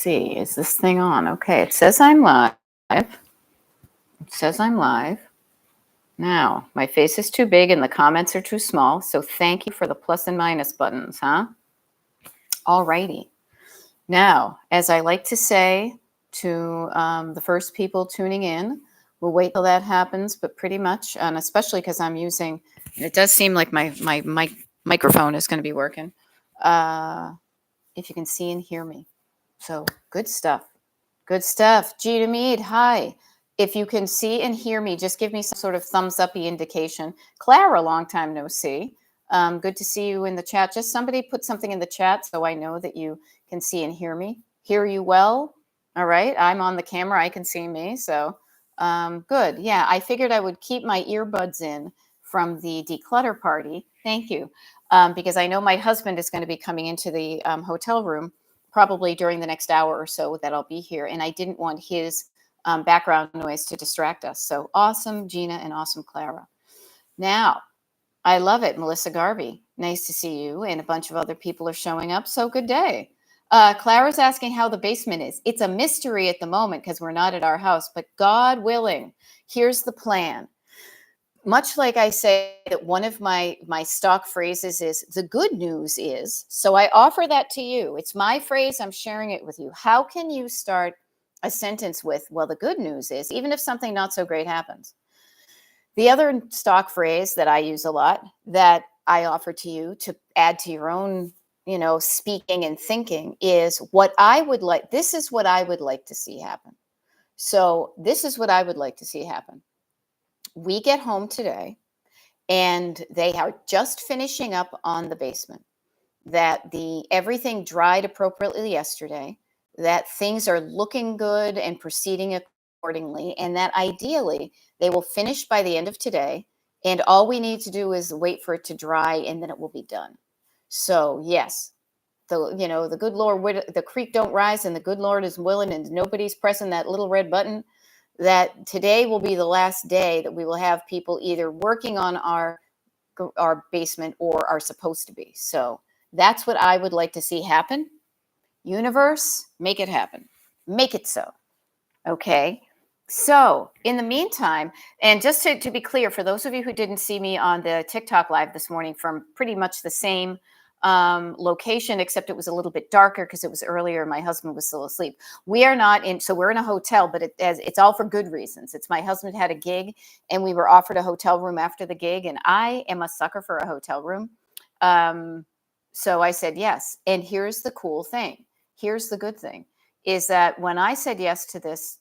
See, is this thing on? Okay, it says I'm live. It says I'm live. Now, my face is too big and the comments are too small, so thank you for the plus and minus buttons, huh? Alrighty. Now, as I like to say to the first people tuning in, we'll wait till that happens, but pretty much, and especially because I'm using, it does seem like my microphone is going to be working, if you can see and hear me. So good stuff. Good stuff. Gina Mead, hi. If you can see and hear me, just give me some sort of thumbs up-y indication. Clara, long time no see. Good to see you in the chat. Just somebody put something in the chat so I know that you can see and hear me. Hear you well? All right. I'm on the camera. I can see me. So good. Yeah, I figured I would keep my earbuds in from the declutter party. Thank you. Because I know my husband is going to be coming into the hotel room probably during the next hour or so that I'll be here. And I didn't want his background noise to distract us. So awesome, Gina, and awesome, Clara. Now, I love it, Melissa Garvey. Nice to see you. And a bunch of other people are showing up. So good day. Clara's asking how the basement is. It's a mystery at the moment because we're not at our house, but God willing, here's the plan. Much like I say that one of my stock phrases is the good news is, so I offer that to you. It's my phrase. I'm sharing it with you. How can you start a sentence with, well, the good news is, even if something not so great happens? The other stock phrase that I use a lot that I offer to you to add to your own, speaking and thinking is what I would like. This is what I would like to see happen. So this is what I would like to see happen. We get home today and they are just finishing up on the basement, that everything dried appropriately yesterday, that things are looking good and proceeding accordingly, and that ideally they will finish by the end of today, and all we need to do is wait for it to dry and then it will be done. So yes, the good Lord, the creek don't rise and the good Lord is willing and nobody's pressing that little red button, that today will be the last day that we will have people either working on our basement or are supposed to be. So that's what I would like to see happen. Universe, make it happen. Make it so. Okay. So in the meantime, and just to be clear, for those of you who didn't see me on the TikTok live this morning from pretty much the same location, except it was a little bit darker because it was earlier. My husband was still asleep. We are not in, so we're in a hotel, but it's all for good reasons. It's my husband had a gig and we were offered a hotel room after the gig, and I am a sucker for a hotel room. So I said yes. And here's the cool thing. Here's the good thing is that when I said yes to this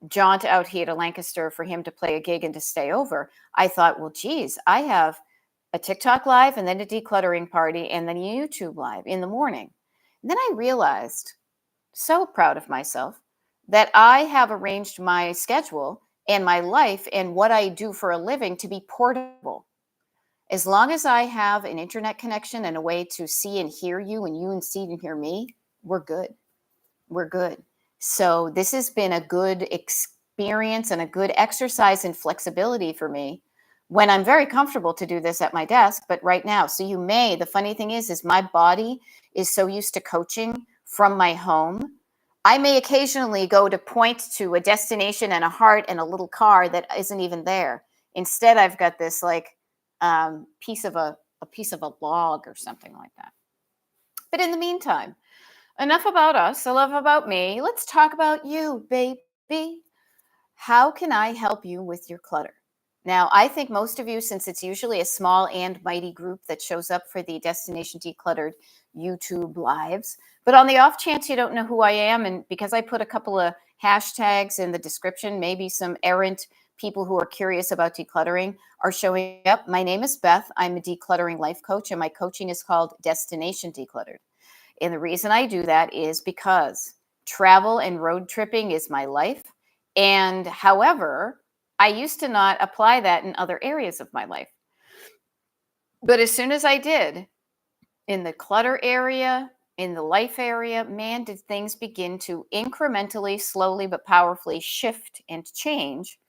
jaunt out here to Lancaster for him to play a gig and to stay over, I thought, well, geez, I have a TikTok live and then a decluttering party and then a YouTube live in the morning. And then I realized, so proud of myself, that I have arranged my schedule and my life and what I do for a living to be portable. As long as I have an internet connection and a way to see and hear you and you and see and hear me, we're good. We're good. So this has been a good experience and a good exercise in flexibility for me when I'm very comfortable to do this at my desk, but right now. So the funny thing is my body is so used to coaching from my home. I may occasionally go to point to a destination and a heart and a little car that isn't even there. Instead, I've got this piece of a log or something like that. But in the meantime, enough about us, enough about me. Let's talk about you, baby. How can I help you with your clutter? Now, I think most of you, since it's usually a small and mighty group that shows up for the Destination Decluttered YouTube lives, but on the off chance you don't know who I am, and because I put a couple of hashtags in the description, maybe some errant people who are curious about decluttering are showing up. My name is Beth. I'm a decluttering life coach, and my coaching is called Destination Decluttered. And the reason I do that is because travel and road tripping is my life. And however, I used to not apply that in other areas of my life. But as soon as I did, in the clutter area, in the life area, man, did things begin to incrementally, slowly, but powerfully shift and change.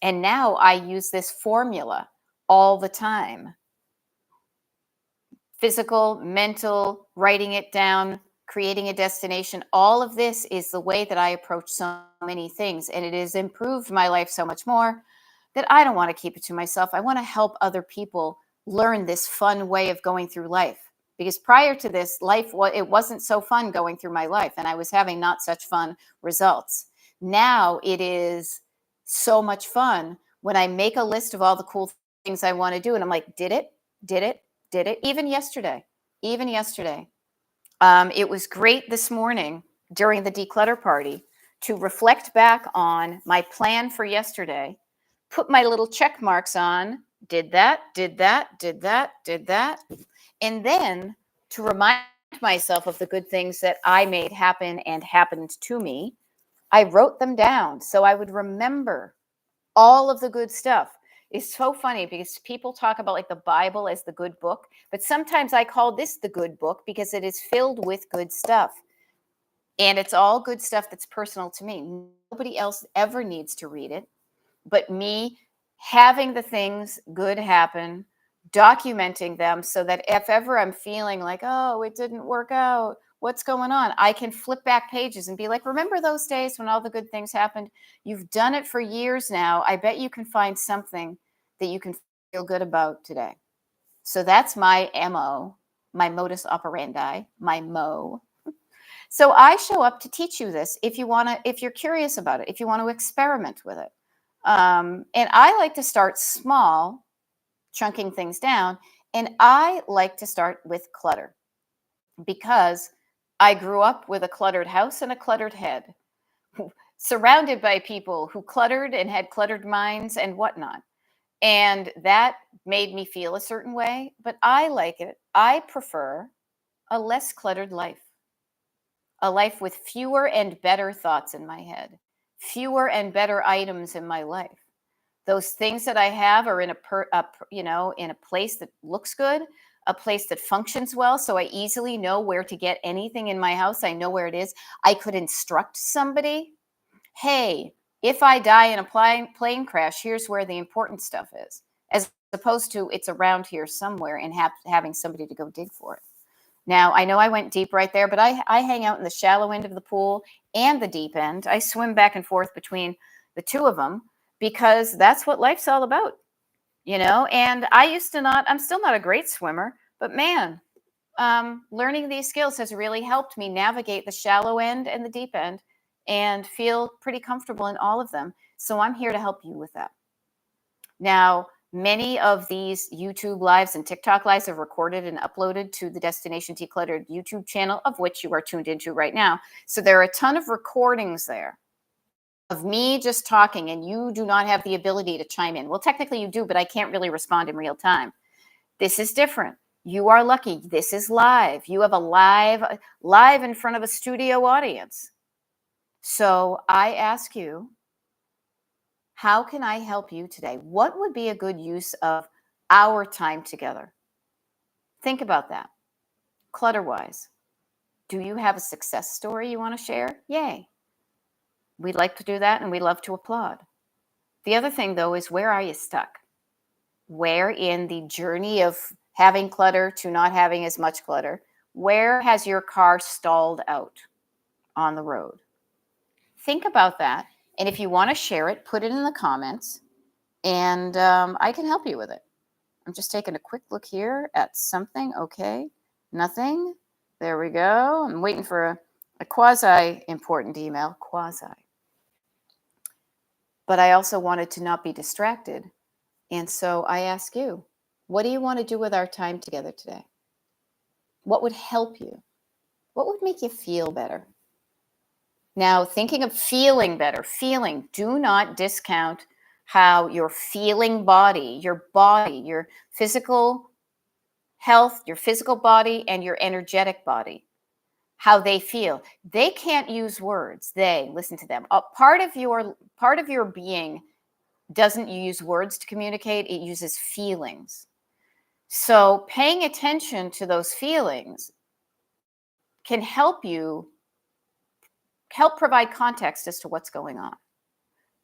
And now I use this formula all the time. Physical, mental, writing it down, creating a destination. All of this is the way that I approach so many things, and it has improved my life so much more that I don't want to keep it to myself. I want to help other people learn this fun way of going through life. Because prior to this, it wasn't so fun going through my life, and I was having not such fun results. Now it is so much fun when I make a list of all the cool things I want to do, and I'm like, did it, did it, did it. Even yesterday, it was great this morning during the declutter party to reflect back on my plan for yesterday, put my little check marks on, did that, did that, did that, did that, and then to remind myself of the good things that I made happen and happened to me, I wrote them down so I would remember all of the good stuff. It's so funny because people talk about like the Bible as the good book, but sometimes I call this the good book because it is filled with good stuff. And it's all good stuff that's personal to me. Nobody else ever needs to read it, but me having the things good happen, documenting them so that if ever I'm feeling like, oh, it didn't work out, what's going on? I can flip back pages and be like, remember those days when all the good things happened? You've done it for years now. I bet you can find something that you can feel good about today. So that's my MO, my modus operandi, my MO. So I show up to teach you this if you're curious about it, if you want to experiment with it. And I like to start small, chunking things down. And I like to start with clutter because I grew up with a cluttered house and a cluttered head, surrounded by people who cluttered and had cluttered minds and whatnot. And that made me feel a certain way, but I like it. I prefer a less cluttered life, a life with fewer and better thoughts in my head, fewer and better items in my life. Those things that I have are in in a place that looks good, a place that functions well, so I easily know where to get anything in my house. I know where it is. I could instruct somebody, hey, if I die in a plane crash, here's where the important stuff is, as opposed to it's around here somewhere and having somebody to go dig for it. Now, I know I went deep right there, but I hang out in the shallow end of the pool and the deep end. I swim back and forth between the two of them because that's what life's all about, And I'm still not a great swimmer, but man, learning these skills has really helped me navigate the shallow end and the deep end and feel pretty comfortable in all of them. So I'm here to help you with that. Now, many of these YouTube lives and TikTok lives are recorded and uploaded to the Destination Decluttered YouTube channel, of which you are tuned into right now. So there are a ton of recordings there of me just talking, and you do not have the ability to chime in. Well, technically you do, but I can't really respond in real time. This is different. You are lucky. This is live. You have a live in front of a studio audience. So I ask you, how can I help you today? What would be a good use of our time together? Think about that. Clutter-wise, do you have a success story you want to share? Yay. We'd like to do that, and we love to applaud. The other thing, though, is where are you stuck? Where in the journey of having clutter to not having as much clutter, where has your car stalled out on the road? Think about that. And if you want to share it, put it in the comments, and I can help you with it. I'm just taking a quick look here at something. Okay, nothing. There we go. I'm waiting for a quasi-important email. Quasi. But I also wanted to not be distracted. And so I ask you, what do you want to do with our time together today? What would help you? What would make you feel better? Now, thinking of feeling better, do not discount how your feeling body, your physical health, your physical body, and your energetic body, how they feel. They can't use words. Listen to them. Part of your being doesn't use words to communicate. It uses feelings. So paying attention to those feelings can help provide context as to what's going on.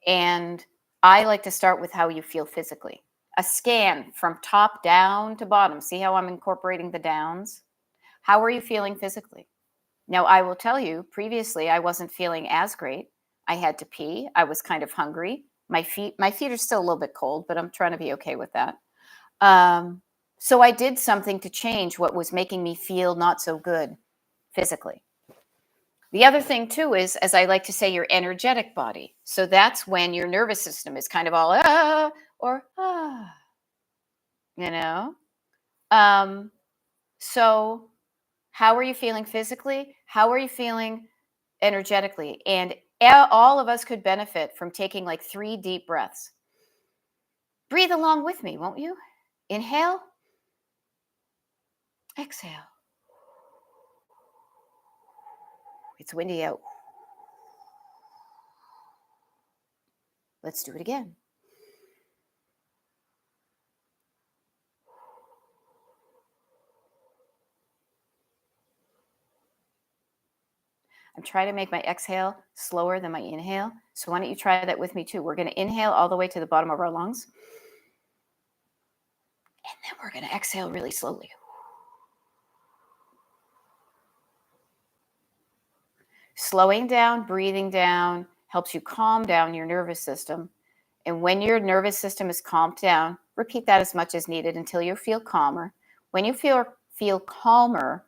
And I like to start with how you feel physically. A scan from top down to bottom. See how I'm incorporating the downs? How are you feeling physically? Now, I will tell you, previously, I wasn't feeling as great. I had to pee. I was kind of hungry. My feet are still a little bit cold, but I'm trying to be okay with that. Um, so I did something to change what was making me feel not so good physically. The other thing too is, as I like to say, your energetic body. So that's when your nervous system is kind of all or you know. Um, so how are you feeling physically? How are you feeling energetically? And all of us could benefit from taking like 3 deep breaths. Breathe along with me, won't you? Inhale, exhale. It's windy out. Let's do it again. I'm trying to make my exhale slower than my inhale. So why don't you try that with me too? We're going to inhale all the way to the bottom of our lungs. And then we're going to exhale really slowly. Slowing down, breathing down helps you calm down your nervous system. And when your nervous system is calmed down, repeat that as much as needed until you feel calmer. When you feel calmer,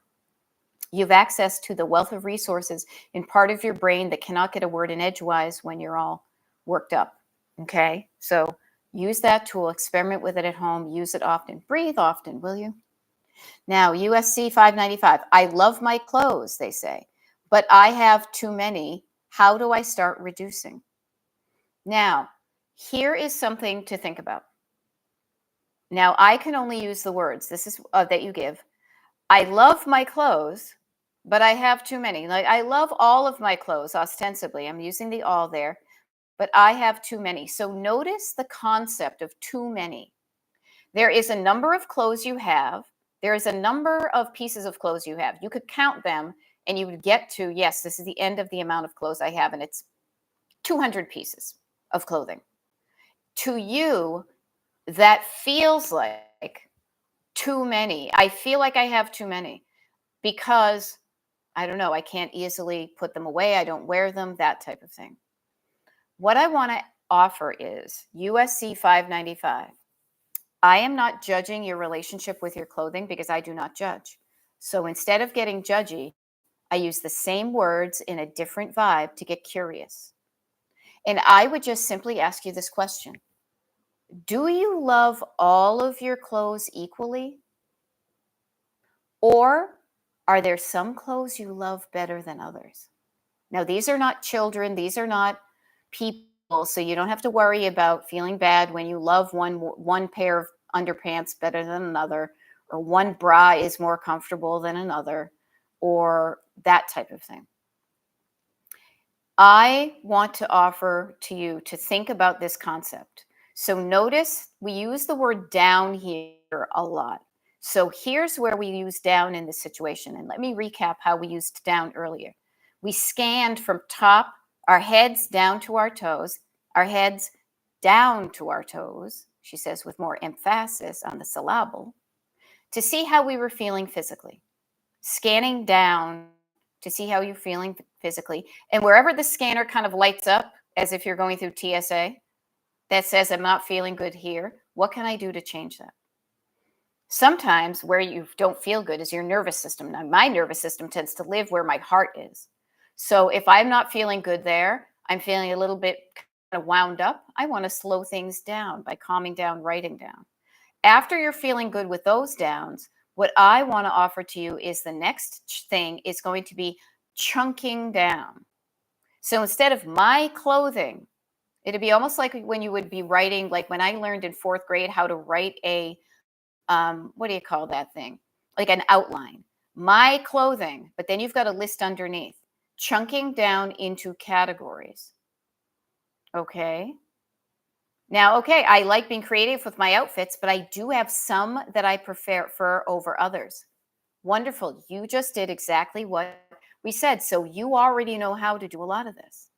you have access to the wealth of resources in part of your brain that cannot get a word in edgewise when you're all worked up. Okay? So use that tool, experiment with it at home, use it often. Breathe often, will you? Now, USC 595. I love my clothes, they say, but I have too many. How do I start reducing? Now, here is something to think about. Now, I can only use the words. This is that you give. I love my clothes, but I have too many. Like, I love all of my clothes, ostensibly. I'm using the all there, but I have too many. So notice the concept of too many. There is a number of clothes you have. There is a number of pieces of clothes you have. You could count them and you would get to, yes, this is the end of the amount of clothes I have, and it's 200 pieces of clothing. To you, that feels like too many. I feel like I have too many because I don't know, I can't easily put them away. I don't wear them, that type of thing. What I want to offer is USC 595. I am not judging your relationship with your clothing because I do not judge. So instead of getting judgy, I use the same words in a different vibe to get curious. And I would just simply ask you this question. Do you love all of your clothes equally? Or are there some clothes you love better than others? Now, these are not children, these are not people, so you don't have to worry about feeling bad when you love one pair of underpants better than another, or one bra is more comfortable than another, or that type of thing. I want to offer to you to think about this concept. So notice we use the word down here a lot. So here's where we use down in this situation. And let me recap how we used down earlier. We scanned from top, our heads down to our toes, our heads down to our toes, she says with more emphasis on the syllable, to see how we were feeling physically. Scanning down to see how you're feeling physically. And wherever the scanner kind of lights up, as if you're going through TSA, that says, I'm not feeling good here, what can I do to change that? Sometimes where you don't feel good is your nervous system. Now, my nervous system tends to live where my heart is. So if I'm not feeling good there, I'm feeling a little bit kind of wound up, I want to slow things down by calming down, writing down. After you're feeling good with those downs, what I want to offer to you is the next thing is going to be chunking down. So instead of my clothing, it'd be almost like when you would be writing, like when I learned in 4th grade how to write a, what do you call that thing? Like an outline. My clothing, but then you've got a list underneath, chunking down into categories. Okay. Now, okay, I like being creative with my outfits, but I do have some that I prefer over others. Wonderful. You just did exactly what we said. So you already know how to do a lot of this.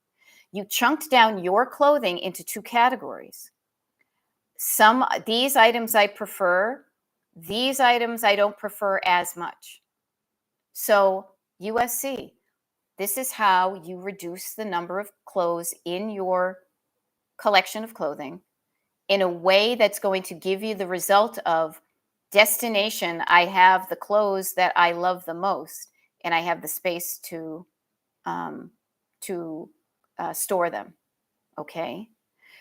You chunked down your clothing into 2 categories. These items I prefer, these items I don't prefer as much. So USC, this is how you reduce the number of clothes in your collection of clothing in a way that's going to give you the result of destination. I have the clothes that I love the most, and I have the space um, to store them. Okay.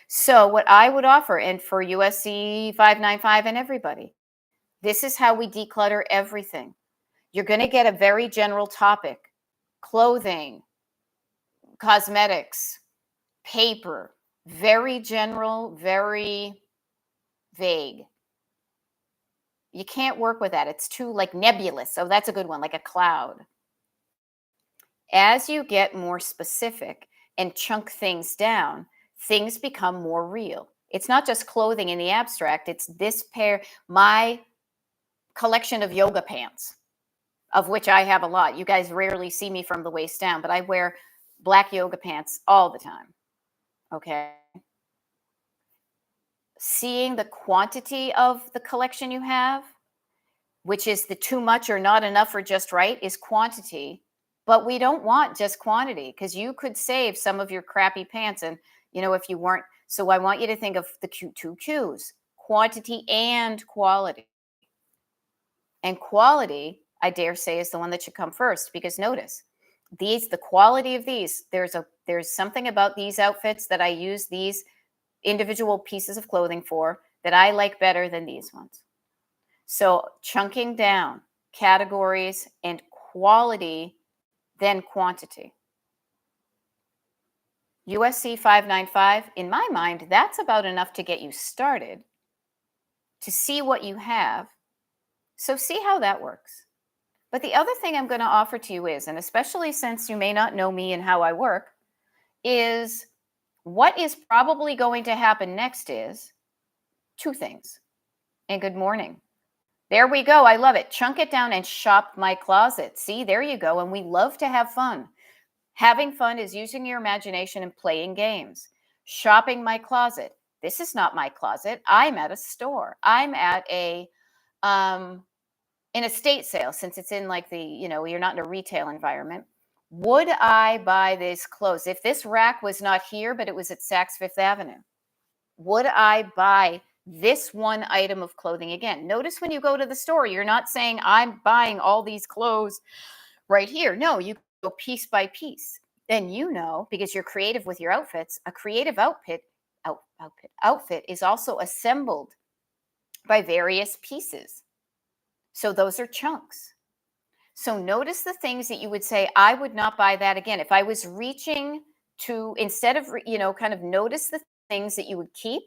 So what I would offer, and for USC 595 and everybody, this is how we declutter everything. You're going to get a very general topic: clothing, cosmetics, paper, very general, very vague. You can't work with that. It's too like nebulous. So that's a good one, like a cloud. As you get more specific and chunk things down, things become more real. It's not just clothing in the abstract, it's this pair, my collection of yoga pants, of which I have a lot. You guys rarely see me from the waist down, but I wear black yoga pants all the time. Okay. Seeing the quantity of the collection you have, which is the too much or not enough or just right, is quantity. But we don't want just quantity, because you could save some of your crappy pants. And, if you weren't, so I want you to think of the two Q's: quantity and quality. And quality, I dare say, is the one that should come first, because notice the quality of these, there's something about these outfits that I use these individual pieces of clothing for that I like better than these ones. So chunking down categories and quality, then quantity. USC 595, in my mind, that's about enough to get you started, to see what you have. So see how that works. But the other thing I'm going to offer to you is, and especially since you may not know me and how I work, is what is probably going to happen next is two things. And good morning. There we go. I love it. Chunk it down and shop my closet. See, there you go. And we love to have fun. Having fun is using your imagination and playing games. Shopping my closet. This is not my closet. I'm at a store. I'm at an estate sale, since it's in like you're not in a retail environment. Would I buy this clothes? If this rack was not here, but it was at Saks Fifth Avenue, would I buy this one item of clothing again? Notice when you go to the store, you're not saying I'm buying all these clothes right here. No, you go piece by piece. Then because you're creative with your outfits, a creative outfit is also assembled by various pieces. So those are chunks. So notice the things that you would say, I would not buy that again. If I was reaching to, instead of, kind of notice the things that you would keep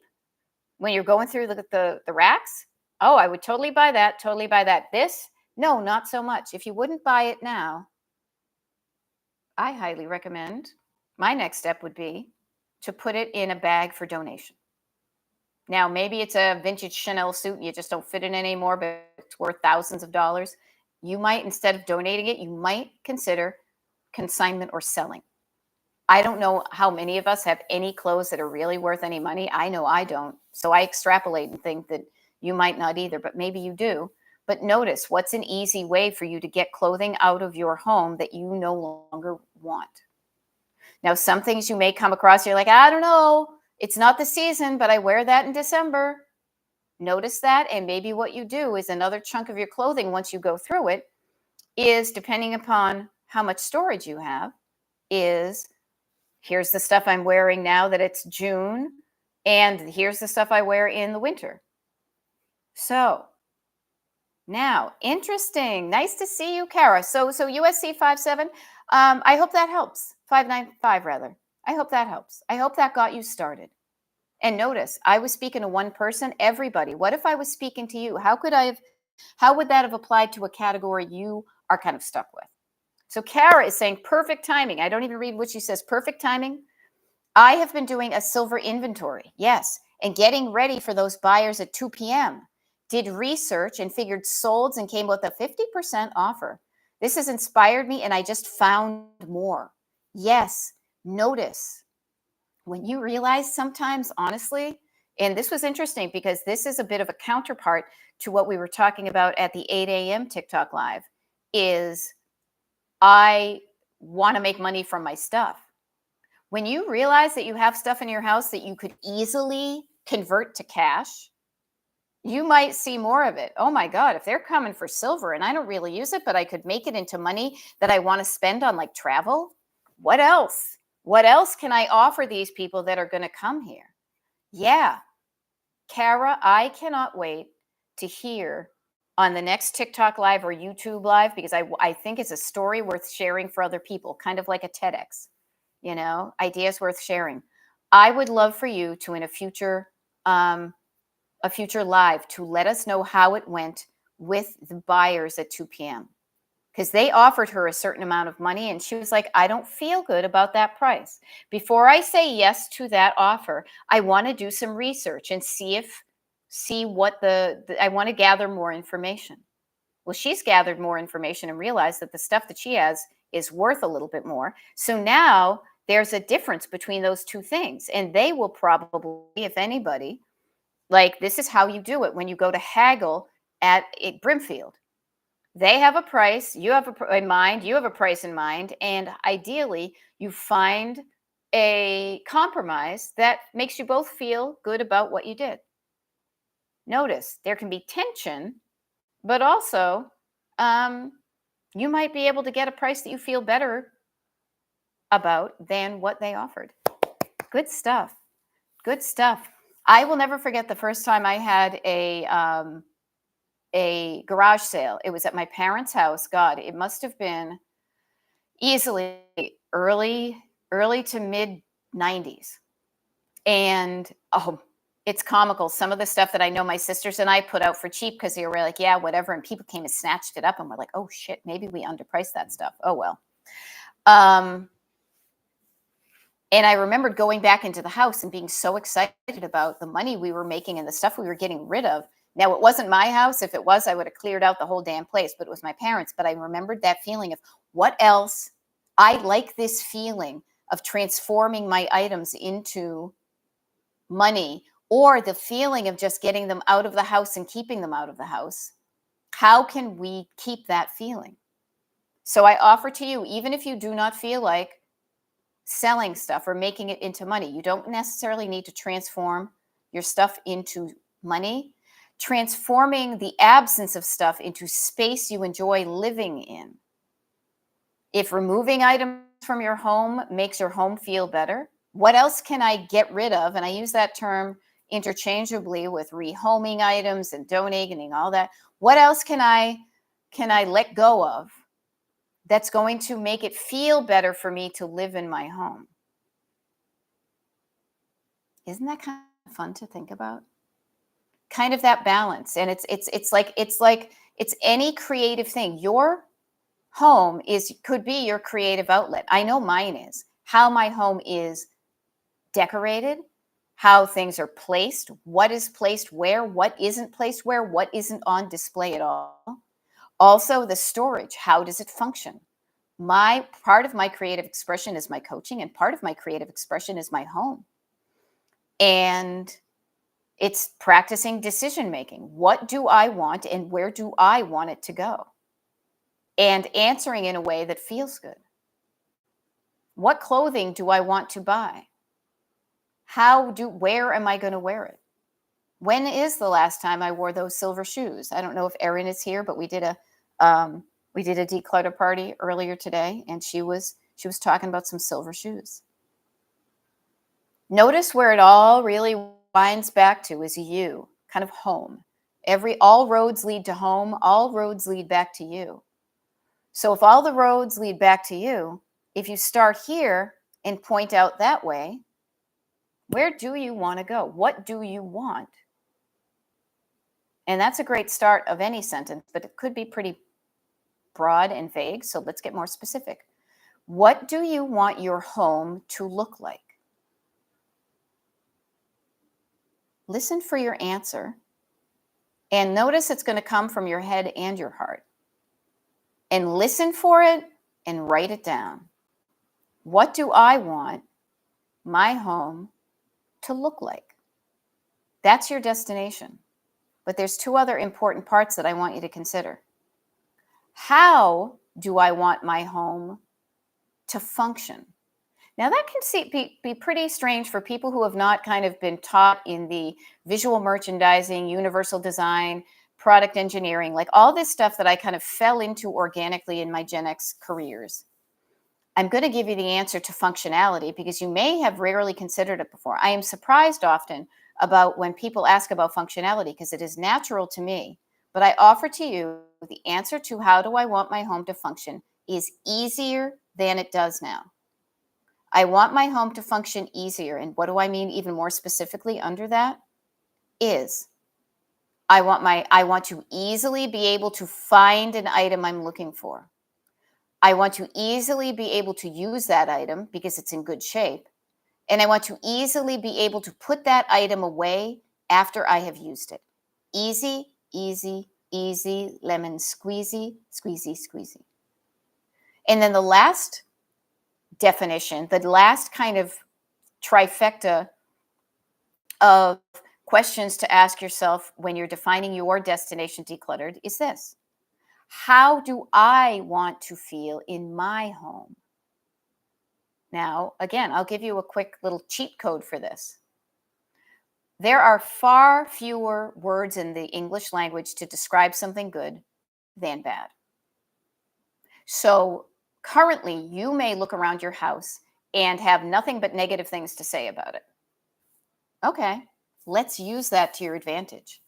when you're going through the racks. Oh, I would totally buy that. Totally buy that. This, no, not so much. If you wouldn't buy it now, I highly recommend, my next step would be to put it in a bag for donation. Now, maybe it's a vintage Chanel suit and you just don't fit it anymore, but it's worth thousands of dollars. You might, instead of donating it, you might consider consignment or selling. I don't know how many of us have any clothes that are really worth any money. I know I don't. So I extrapolate and think that you might not either, but maybe you do. But notice, what's an easy way for you to get clothing out of your home that you no longer want? Now, some things you may come across, you're like, I don't know, it's not the season, but I wear that in December. Notice that. And maybe what you do is another chunk of your clothing, once you go through it, is, depending upon how much storage you have, is here's the stuff I'm wearing now that it's June, and here's the stuff I wear in the winter. So now, interesting. Nice to see you, Kara. So USC 57. I hope that helps. 595 rather. I hope that helps. I hope that got you started. And notice, I was speaking to one person. Everybody. What if I was speaking to you? How would that have applied to a category you are kind of stuck with? So Kara is saying perfect timing. I don't even read what she says. Perfect timing. I have been doing a silver inventory. Yes. And getting ready for those buyers at 2 p.m. Did research and figured solds and came with a 50% offer. This has inspired me, and I just found more. Yes. Notice when you realize sometimes, honestly, and this was interesting because this is a bit of a counterpart to what we were talking about at the 8 a.m. TikTok Live, is I want to make money from my stuff. When you realize that you have stuff in your house that you could easily convert to cash, you might see more of it. Oh my God, if they're coming for silver and I don't really use it, but I could make it into money that I want to spend on like travel, what else? What else can I offer these people that are going to come here? Yeah, Kara, I cannot wait to hear on the next TikTok live or YouTube live, because I think it's a story worth sharing for other people, kind of like a TEDx, ideas worth sharing. I would love for you to, in um, a future live, to let us know how it went with the buyers at 2 p.m. Because they offered her a certain amount of money and she was like, I don't feel good about that price. Before I say yes to that offer, I want to do some research and see what I want to gather more information. Well, she's gathered more information and realized that the stuff that she has is worth a little bit more. So now there's a difference between those two things. And they will probably, if anybody, like, this is how you do it when you go to haggle at Brimfield. They have a price, you have in mind, you have a price in mind, and ideally you find a compromise that makes you both feel good about what you did. Notice there can be tension, but also you might be able to get a price that you feel better about than what they offered. Good stuff. Good stuff. I will never forget the first time I had a garage sale. It was at my parents' house. God, it must have been easily early to mid 90s. And it's comical. Some of the stuff that I know my sisters and I put out for cheap because they were like, yeah, whatever. And people came and snatched it up and we're like, oh shit, maybe we underpriced that stuff. Oh, well. And I remembered going back into the house and being so excited about the money we were making and the stuff we were getting rid of. Now, it wasn't my house. If it was, I would have cleared out the whole damn place, but it was my parents. But I remembered that feeling of what else? I like this feeling of transforming my items into money, or the feeling of just getting them out of the house and keeping them out of the house. How can we keep that feeling? So I offer to you, even if you do not feel like selling stuff or making it into money, you don't necessarily need to transform your stuff into money. Transforming the absence of stuff into space you enjoy living in. If removing items from your home makes your home feel better, what else can I get rid of? And I use that term interchangeably with rehoming items and donating and all that. What else can I let go of that's going to make it feel better for me to live in my home? Isn't that kind of fun to think about? Kind of that balance. And it's like any creative thing. Your home could be your creative outlet. I know mine is. How my home is decorated, how things are placed, what is placed where, what isn't placed where, what isn't on display at all. Also, the storage, how does it function? My part of my creative expression is my coaching, and part of my creative expression is my home. And it's practicing decision making. What do I want and where do I want it to go? And answering in a way that feels good. What clothing do I want to buy? Where am I going to wear it? When is the last time I wore those silver shoes? I don't know if Erin is here, but we did a declutter party earlier today, and she was talking about some silver shoes. Notice where it all really winds back to is you, kind of home. All roads lead to home, all roads lead back to you. So if all the roads lead back to you, if you start here and point out that way, where do you want to go? What do you want? And that's a great start of any sentence, but it could be pretty broad and vague. So let's get more specific. What do you want your home to look like? Listen for your answer and notice it's going to come from your head and your heart. And listen for it and write it down. What do I want my home to look like? That's your destination. But there's two other important parts that I want you to consider. How do I want my home to function? Now, that can be pretty strange for people who have not kind of been taught in the visual merchandising, universal design, product engineering, like all this stuff that I kind of fell into organically in my Gen X careers. I'm going to give you the answer to functionality because you may have rarely considered it before. I am surprised often about when people ask about functionality because it is natural to me. But I offer to you the answer to how do I want my home to function is easier than it does now. I want my home to function easier. And what do I mean even more specifically under that? Is I want to easily be able to find an item I'm looking for. I want to easily be able to use that item because it's in good shape. And I want to easily be able to put that item away after I have used it. Easy, easy, easy, lemon squeezy, squeezy, squeezy. And then the last definition, the last kind of trifecta of questions to ask yourself when you're defining your destination decluttered is this. How do I want to feel in my home? Now, again, I'll give you a quick little cheat code for this. There are far fewer words in the English language to describe something good than bad. So currently, you may look around your house and have nothing but negative things to say about it. Okay, let's use that to your advantage.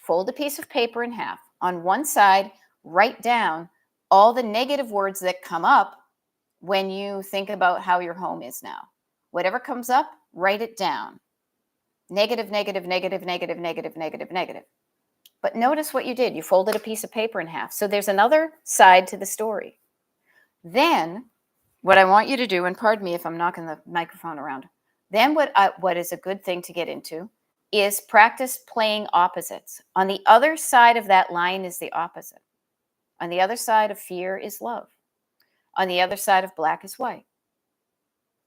Fold a piece of paper in half. On one side, write down all the negative words that come up when you think about how your home is now. Whatever comes up, write it down. Negative, negative, negative, negative, negative, negative, negative. But notice what you did. You folded a piece of paper in half. So there's another side to the story. Then what I want you to do, and pardon me if I'm knocking the microphone around, then what is a good thing to get into is practice playing opposites. On the other side of that line is the opposite. On the other side of fear is love. On the other side of black is white.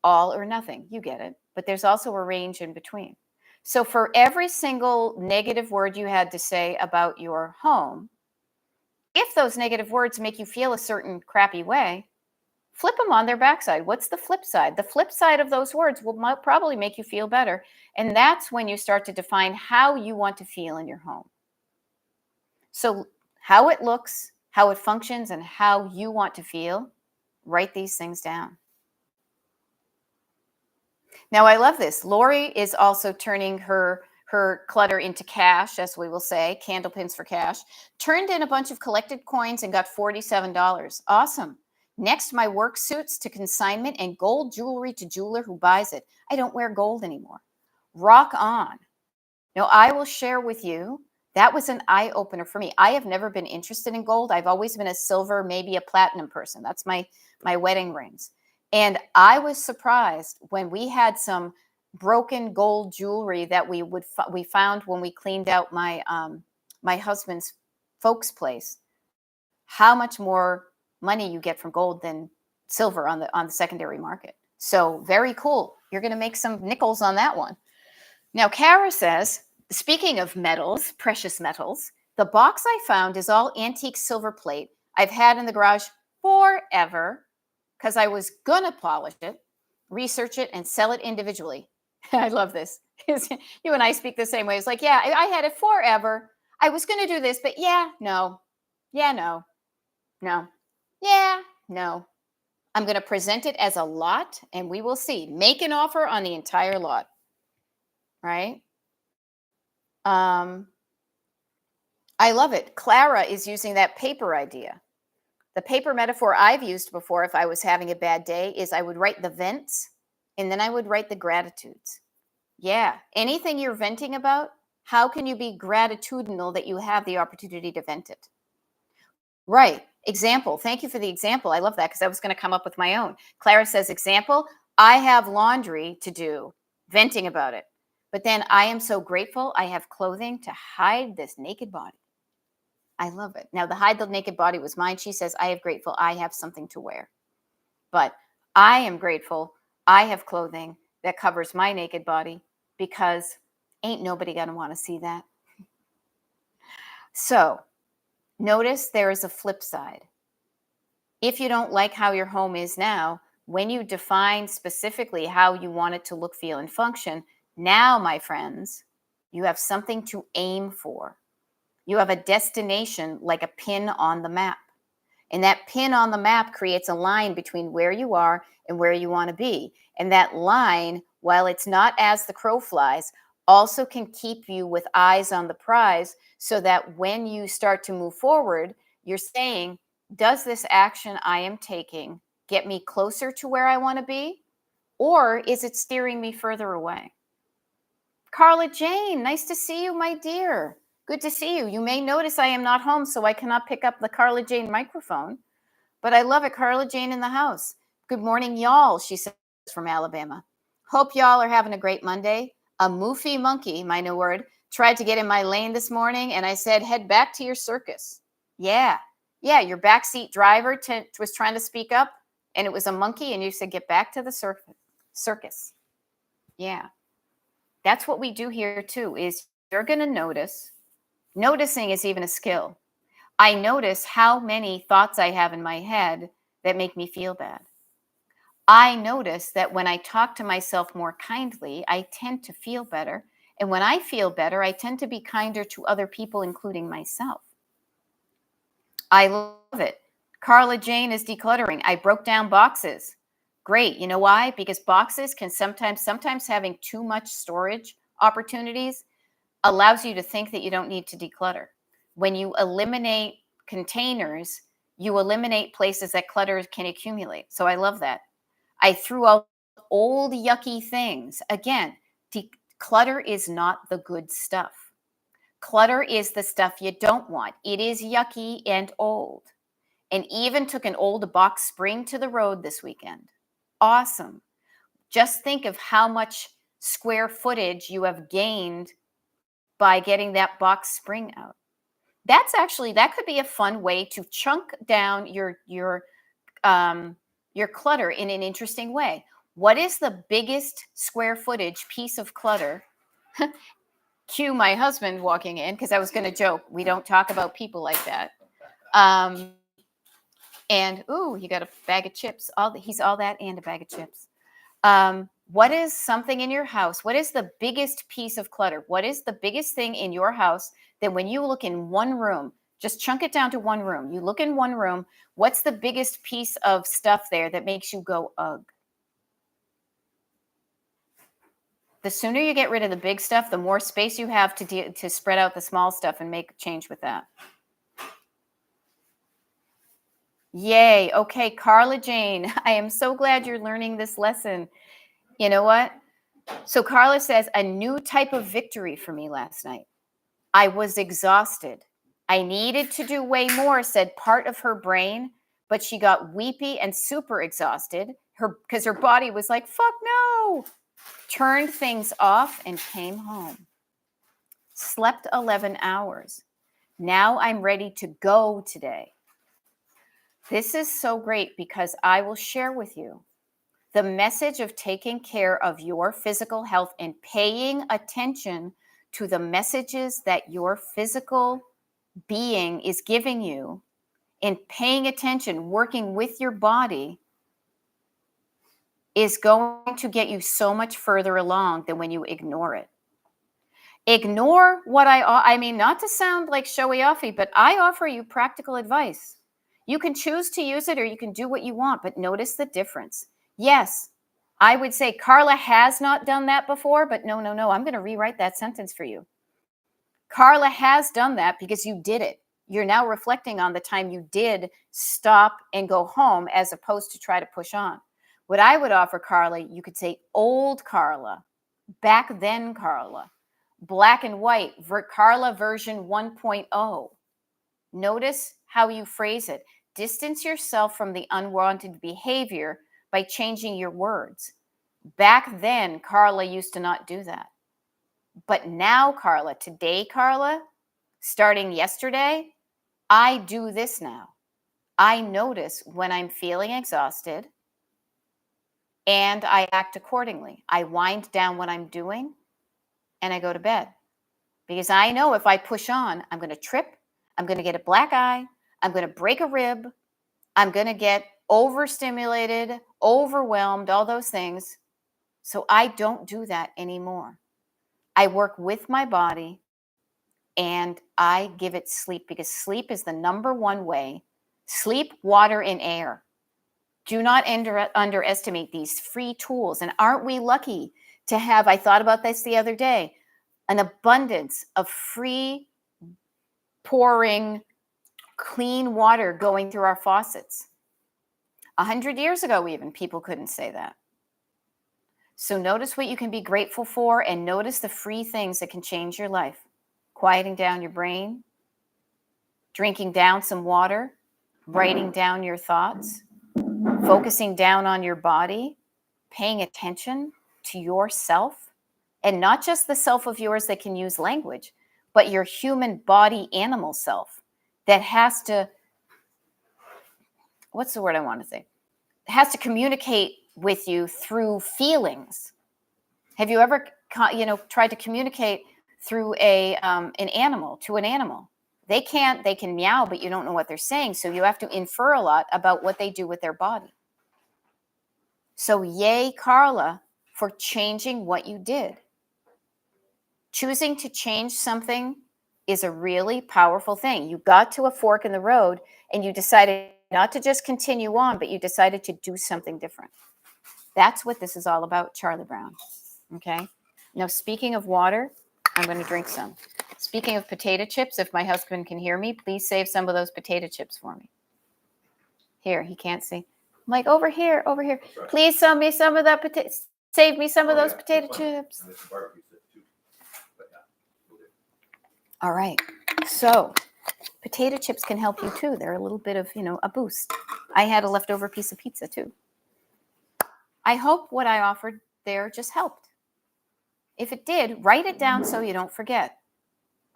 All or nothing, you get it. But there's also a range in between. So for every single negative word you had to say about your home, if those negative words make you feel a certain crappy way, flip them on their backside. What's the flip side? The flip side of those words will probably make you feel better. And that's when you start to define how you want to feel in your home. So how it looks, how it functions, and how you want to feel, write these things down. Now, I love this. Lori is also turning her clutter into cash, as we will say, candle pins for cash. Turned in a bunch of collected coins and got $47. Awesome. Next, my work suits to consignment and gold jewelry to jeweler who buys it. I don't wear gold anymore. Rock on. Now, I will share with you, that was an eye-opener for me. I have never been interested in gold. I've always been a silver, maybe a platinum person. That's my wedding rings. And I was surprised when we had some broken gold jewelry that we found when we cleaned out my my husband's folks' place. How much more money you get from gold than silver on the secondary market. So very cool. You're going to make some nickels on that one. Now, Kara says, speaking of metals, precious metals, the box I found is all antique silver plate I've had in the garage forever because I was going to polish it, research it, and sell it individually. I love this. You and I speak the same way. It's like, yeah, I had it forever. I was going to do this, but yeah, no. Yeah, no. No. Yeah, no. I'm going to present it as a lot, and we will see. Make an offer on the entire lot. Right? I love it. Clara is using that paper idea. The paper metaphor I've used before, if I was having a bad day, is I would write the vents and then I would write the gratitudes. Yeah. Anything you're venting about, how can you be gratitudinal that you have the opportunity to vent it? Right. Example. Thank you for the example. I love that because I was going to come up with my own. Clara says, example, I have laundry to do, venting about it. But then I am so grateful I have clothing to hide this naked body. I love it. Now, the hide the naked body was mine. She says, I am grateful I have something to wear. But I am grateful I have clothing that covers my naked body because ain't nobody going to want to see that. So notice there is a flip side. If you don't like how your home is now, when you define specifically how you want it to look, feel, and function, now, my friends, you have something to aim for. You have a destination like a pin on the map. And that pin on the map creates a line between where you are and where you want to be. And that line, while it's not as the crow flies, also can keep you with eyes on the prize so that when you start to move forward, you're saying, does this action I am taking get me closer to where I want to be? Or is it steering me further away? Carla Jane, nice to see you, my dear. Good to see you. You may notice I am not home, so I cannot pick up the Carla Jane microphone. But I love it. Carla Jane in the house. Good morning, y'all, she says from Alabama. Hope y'all are having a great Monday. A moofy monkey, my new word, tried to get in my lane this morning, and I said, head back to your circus. Yeah. Yeah, your backseat driver was trying to speak up, and it was a monkey, and you said, get back to the circus. Yeah. That's what we do here, too, is you're going to notice. Noticing is even a skill. I notice how many thoughts I have in my head that make me feel bad. I notice that when I talk to myself more kindly, I tend to feel better. And when I feel better, I tend to be kinder to other people, including myself. I love it. Carla Jane is decluttering. I broke down boxes. Great. You know why? Because boxes can sometimes having too much storage opportunities allows you to think that you don't need to declutter. When you eliminate containers, you eliminate places that clutter can accumulate. So I love that. I threw out old, yucky things. Again, clutter is not the good stuff. Clutter is the stuff you don't want. It is yucky and old. And even took an old box spring to the road this weekend. Awesome. Just think of how much square footage you have gained by getting that box spring out. That could be a fun way to chunk down your clutter in an interesting way. What is the biggest square footage piece of clutter? Cue my husband walking in, because I was going to joke. We don't talk about people like that. And ooh, he got a bag of chips. He's all that and a bag of chips. What is something in your house? What is the biggest piece of clutter? What is the biggest thing in your house that when you look in one room, just chunk it down to one room. You look in one room. What's the biggest piece of stuff there that makes you go, ugh? The sooner you get rid of the big stuff, the more space you have to spread out the small stuff and make a change with that. Yay. Okay, Carla Jane, I am so glad you're learning this lesson. You know what? So Carla says, a new type of victory for me last night. I was exhausted. I needed to do way more, said part of her brain, but she got weepy and super exhausted because her body was like, fuck no. Turned things off and came home. Slept 11 hours. Now I'm ready to go today. This is so great because I will share with you the message of taking care of your physical health and paying attention to the messages that your physical being is giving you, and paying attention, working with your body, is going to get you so much further along than when you ignore it. Ignore what I mean, not to sound like showy-offy, but I offer you practical advice. You can choose to use it or you can do what you want, but notice the difference. Yes, I would say Carla has not done that before, but no. I'm going to rewrite that sentence for you. Carla has done that because you did it. You're now reflecting on the time you did stop and go home as opposed to try to push on. What I would offer Carla, you could say old Carla, back then Carla, black and white, Carla version 1.0. Notice how you phrase it. Distance yourself from the unwanted behavior by changing your words. Back then, Carla used to not do that. But now, Carla, today, Carla, starting yesterday, I do this now. I notice when I'm feeling exhausted and I act accordingly. I wind down what I'm doing and I go to bed. Because I know if I push on, I'm going to trip, I'm going to get a black eye, I'm going to break a rib, I'm going to get overstimulated, overwhelmed, all those things. So I don't do that anymore. I work with my body and I give it sleep, because sleep is the number one way. Sleep, water, and air. Do not underestimate these free tools. And aren't we lucky to have, I thought about this the other day, an abundance of free pouring clean water going through our faucets. 100 years ago, even, people couldn't say that. So notice what you can be grateful for, and notice the free things that can change your life. Quieting down your brain, drinking down some water, writing down your thoughts, focusing down on your body, paying attention to yourself, and not just the self of yours that can use language, but your human body animal self that has to, what's the word I want to say? Has to communicate with you through feelings. Have you ever, tried to communicate through an animal to an animal? They can meow, but you don't know what they're saying. So you have to infer a lot about what they do with their body. So yay, Carla, for changing what you did. Choosing to change something is a really powerful thing. You got to a fork in the road and you decided not to just continue on, but you decided to do something different. That's what this is all about, Charlie Brown. Okay? Now, speaking of water, I'm going to drink some. Speaking of potato chips, if my husband can hear me, please save some of those potato chips for me. Here, he can't see. I'm like, over here. Right. Please save me some of that save me some of those potato chips. All right. So potato chips can help you too. They're a little bit of, a boost. I had a leftover piece of pizza too. I hope what I offered there just helped. If it did, write it down so you don't forget.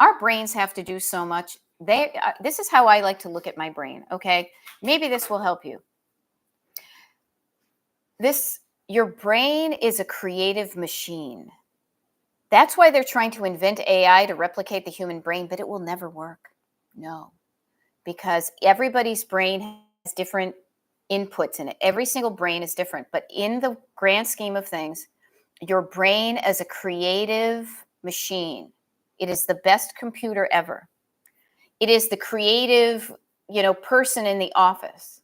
Our brains have to do so much. This is how I like to look at my brain, okay? Maybe this will help you. Your brain is a creative machine. That's why they're trying to invent AI to replicate the human brain, but it will never work. No, because everybody's brain has different inputs in it. Every single brain is different, but in the grand scheme of things, your brain is a creative machine. It is the best computer ever. It is the creative, person in the office.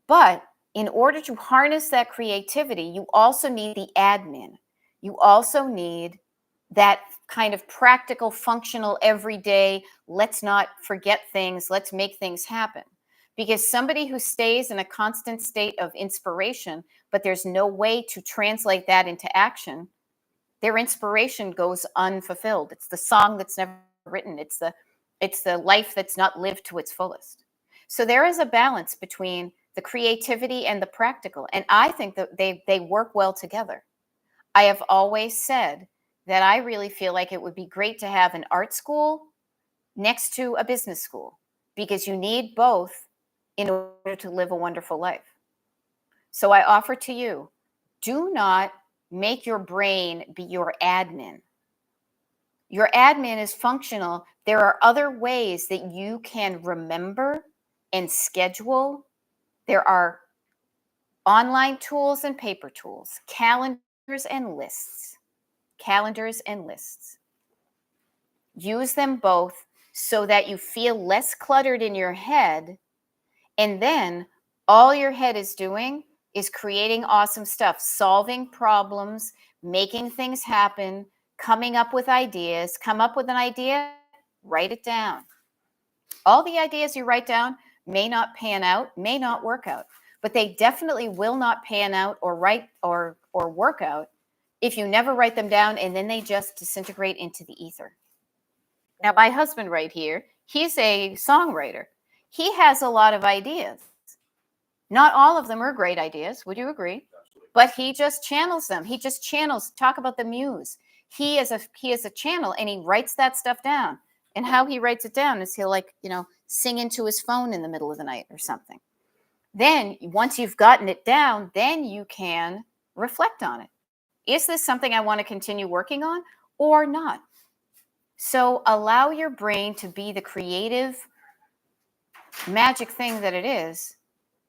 But in order to harness that creativity, you also need the admin. You also need that kind of practical, functional, everyday, let's not forget things, let's make things happen. Because somebody who stays in a constant state of inspiration, but there's no way to translate that into action, their inspiration goes unfulfilled. It's the song that's never written. It's the life that's not lived to its fullest. So there is a balance between the creativity and the practical. And I think that they work well together. I have always said that I really feel like it would be great to have an art school next to a business school, because you need both in order to live a wonderful life. So I offer to you, do not make your brain be your admin. Your admin is functional. There are other ways that you can remember and schedule. There are online tools and paper tools, calendars and lists. Use them both so that you feel less cluttered in your head. And then all your head is doing is creating awesome stuff, solving problems, making things happen, coming up with ideas. Come up with an idea, write it down. All the ideas you write down may not pan out, may not work out, but they definitely will not pan out or work out if you never write them down, and then they just disintegrate into the ether. Now, my husband right here, he's a songwriter. He has a lot of ideas. Not all of them are great ideas. Would you agree? Absolutely. But he just channels them. He just channels, talk about the muse. He is a channel, and he writes that stuff down. And how he writes it down is he'll sing into his phone in the middle of the night or something. Then once you've gotten it down, then you can reflect on it. Is this something I want to continue working on or not? So allow your brain to be the creative magic thing that it is,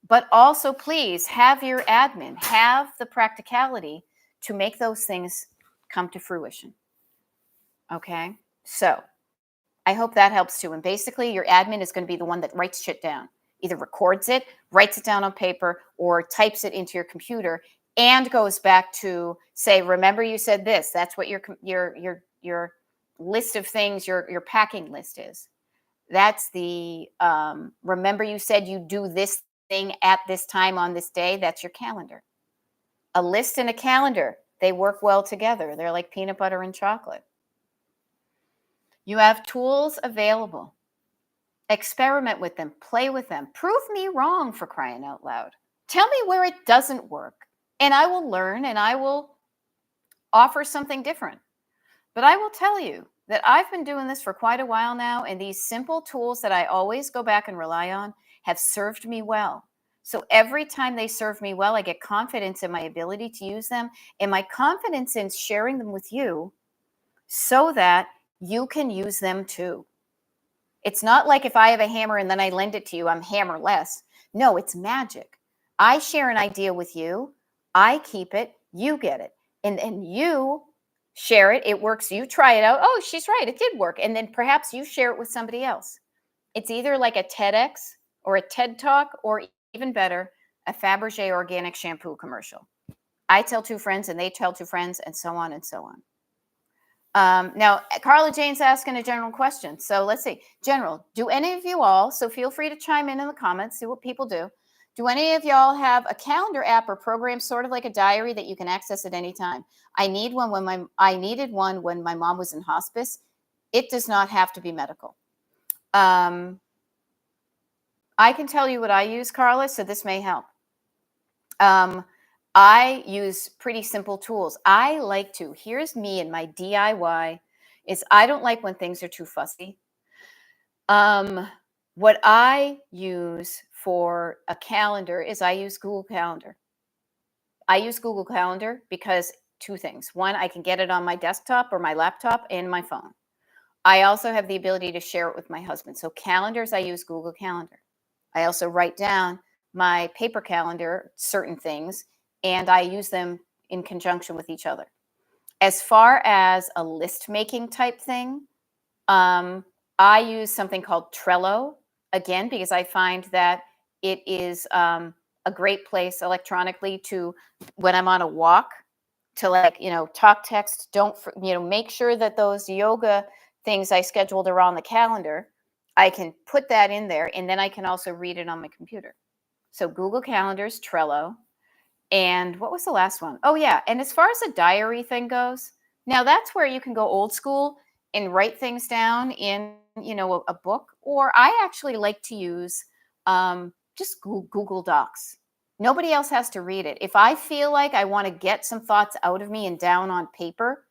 But also, please have your admin have the practicality to make those things come to fruition. Okay? So I hope that helps too. And basically, your admin is going to be the one that writes shit down, either records it, writes it down on paper, or types it into your computer, and goes back to say, "Remember, you said this." That's what your list of things, your packing list is. That's the remember, you said you do this thing at this time on this day. That's your calendar. A list and a calendar, they work well together. They're like peanut butter and chocolate. You have tools available. Experiment with them, play with them. Prove me wrong, for crying out loud. Tell me where it doesn't work, and I will learn and I will offer something different. But I will tell you that I've been doing this for quite a while now, and these simple tools that I always go back and rely on have served me well. So every time they serve me well, I get confidence in my ability to use them and my confidence in sharing them with you so that you can use them too. It's not like if I have a hammer and then I lend it to you, I'm hammerless. No, it's magic. I share an idea with you, I keep it, you get it. And then you share it, it works, you try it out. Oh, she's right, it did work. And then perhaps you share it with somebody else. It's either like a TEDx or a TED Talk, or even better, a Fabergé organic shampoo commercial. I tell two friends and they tell two friends, and so on and so on. Now, Carla Jane's asking a general question. So let's see. General, do any of you all, so feel free to chime in the comments, see what people do. Do any of y'all have a calendar app or program, sort of like a diary, that you can access at any time? I needed one when my mom was in hospice. It does not have to be medical. I can tell you what I use, Carla, so this may help. I use pretty simple tools. I like to, here's me and my DIY, is I don't like when things are too fussy. What I use for a calendar is I use Google Calendar. I use Google Calendar because two things. One, I can get it on my desktop or my laptop and my phone. I also have the ability to share it with my husband. So calendars, I use Google Calendar. I also write down my paper calendar, certain things, and I use them in conjunction with each other. As far as a list making type thing, I use something called Trello, again, because I find that it is a great place electronically to, when I'm on a walk, to talk, text, make sure that those yoga things I scheduled are on the calendar. I can put that in there, and then I can also read it on my computer. So Google Calendars, Trello. And what was the last one? Oh, yeah. And as far as a diary thing goes, now that's where you can go old school and write things down in, a book. Or I actually like to use just Google Docs. Nobody else has to read it. If I feel like I want to get some thoughts out of me and down on paper,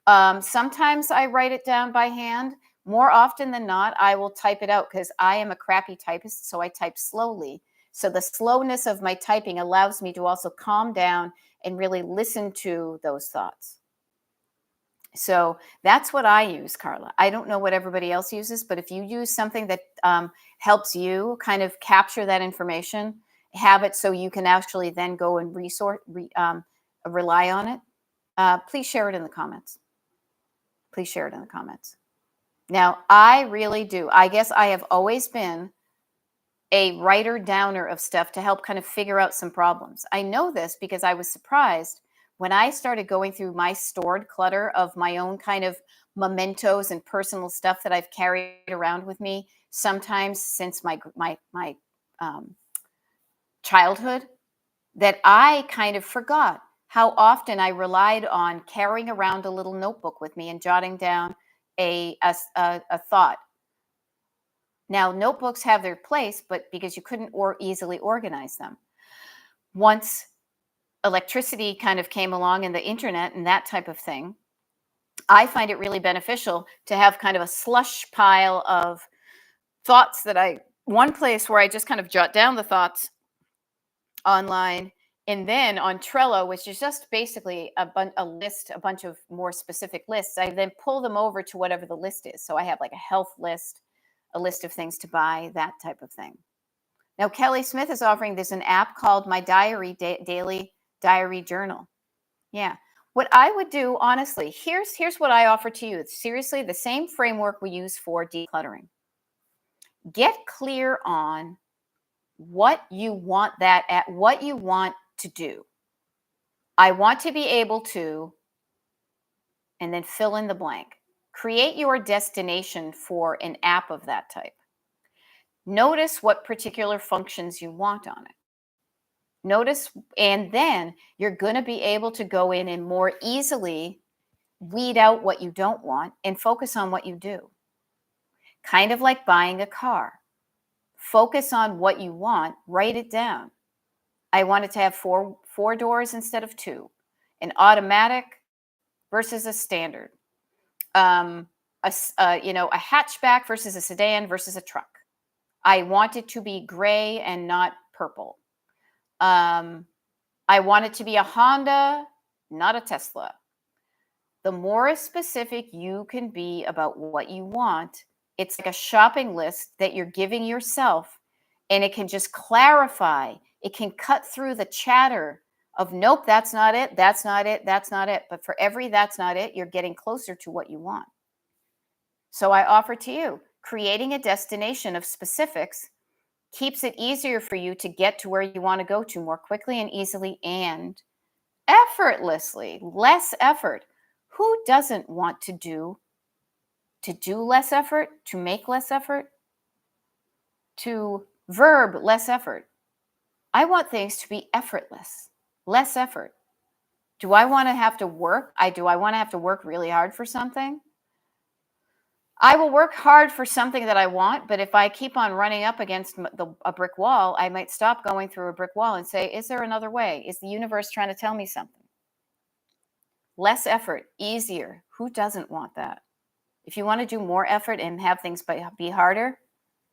sometimes I write it down by hand. More often than not, I will type it out because I am a crappy typist, so I type slowly. So the slowness of my typing allows me to also calm down and really listen to those thoughts. So that's what I use, Carla. I don't know what everybody else uses, but if you use something that helps you kind of capture that information, have it so you can actually then go and rely on it, please share it in the comments. Please share it in the comments. Now, I really do. I guess I have always been a writer downer of stuff to help kind of figure out some problems. I know this because I was surprised when I started going through my stored clutter of my own kind of mementos and personal stuff that I've carried around with me, sometimes since my childhood, that I kind of forgot how often I relied on carrying around a little notebook with me and jotting down a thought. Now, notebooks have their place, but because you couldn't easily organize them. Once electricity kind of came along and the internet and that type of thing, I find it really beneficial to have kind of a slush pile of thoughts one place where I just kind of jot down the thoughts online, and then on Trello, which is just basically a list, a bunch of more specific lists, I then pull them over to whatever the list is. So I have like a health list, a list of things to buy, that type of thing. Now, Kelly Smith is offering there's an app called My Diary, Daily Diary Journal. Yeah. What I would do, honestly, here's what I offer to you. It's seriously the same framework we use for decluttering. Get clear on what you want what you want to do. I want to be able to, and then fill in the blank. Create your destination for an app of that type. Notice what particular functions you want on it. Notice, and then you're going to be able to go in and more easily weed out what you don't want and focus on what you do. Kind of like buying a car. Focus on what you want, write it down. I want it to have four doors instead of two, an automatic versus a standard, a hatchback versus a sedan versus a truck. I want it to be gray and not purple. I want it to be a Honda, not a Tesla. The more specific you can be about what you want, it's like a shopping list that you're giving yourself, and it can just clarify. It can cut through the chatter of, nope, that's not it, that's not it, that's not it. But for every that's not it, you're getting closer to what you want. So I offer to you, creating a destination of specifics keeps it easier for you to get to where you want to go to more quickly and easily and effortlessly. Less effort. Who doesn't want to do less effort, to make less effort, to verb less effort? I want things to be effortless, less effort. Do I want to have to work? Do I want to have to work really hard for something? I will work hard for something that I want, but if I keep on running up against a brick wall, I might stop going through a brick wall and say, is there another way? Is the universe trying to tell me something? Less effort, easier. Who doesn't want that? If you want to do more effort and have things be harder,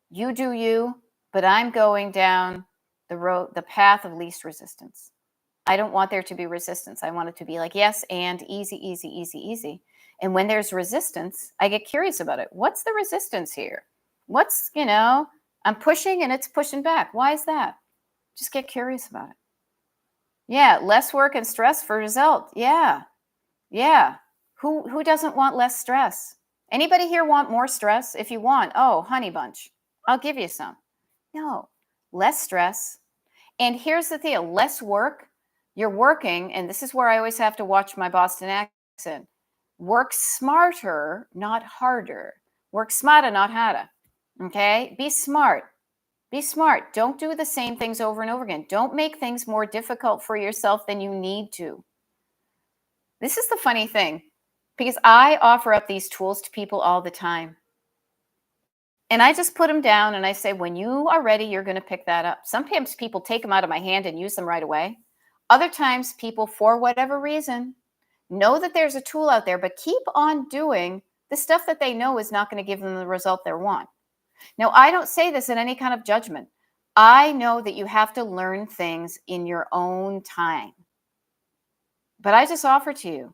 you do you, but I'm going down the path of least resistance. I don't want there to be resistance. I want it to be like, yes, and easy, easy, easy, easy. And when there's resistance, I get curious about it. What's the resistance here? I'm pushing and it's pushing back. Why is that? Just get curious about it. Yeah, less work and stress for result. Yeah. Who doesn't want less stress? Anybody here want more stress? If you want, honey bunch, I'll give you some. No, less stress. And here's the deal, less work. You're working, and this is where I always have to watch my Boston accent. Work smarter, not harder. Work smarter, not harder. Okay? Be smart. Be smart. Don't do the same things over and over again. Don't make things more difficult for yourself than you need to. This is the funny thing, because I offer up these tools to people all the time. And I just put them down and I say, when you are ready, you're going to pick that up. Sometimes people take them out of my hand and use them right away. Other times people, for whatever reason, know that there's a tool out there, but keep on doing the stuff that they know is not going to give them the result they want. Now, I don't say this in any kind of judgment. I know that you have to learn things in your own time. But I just offer to you,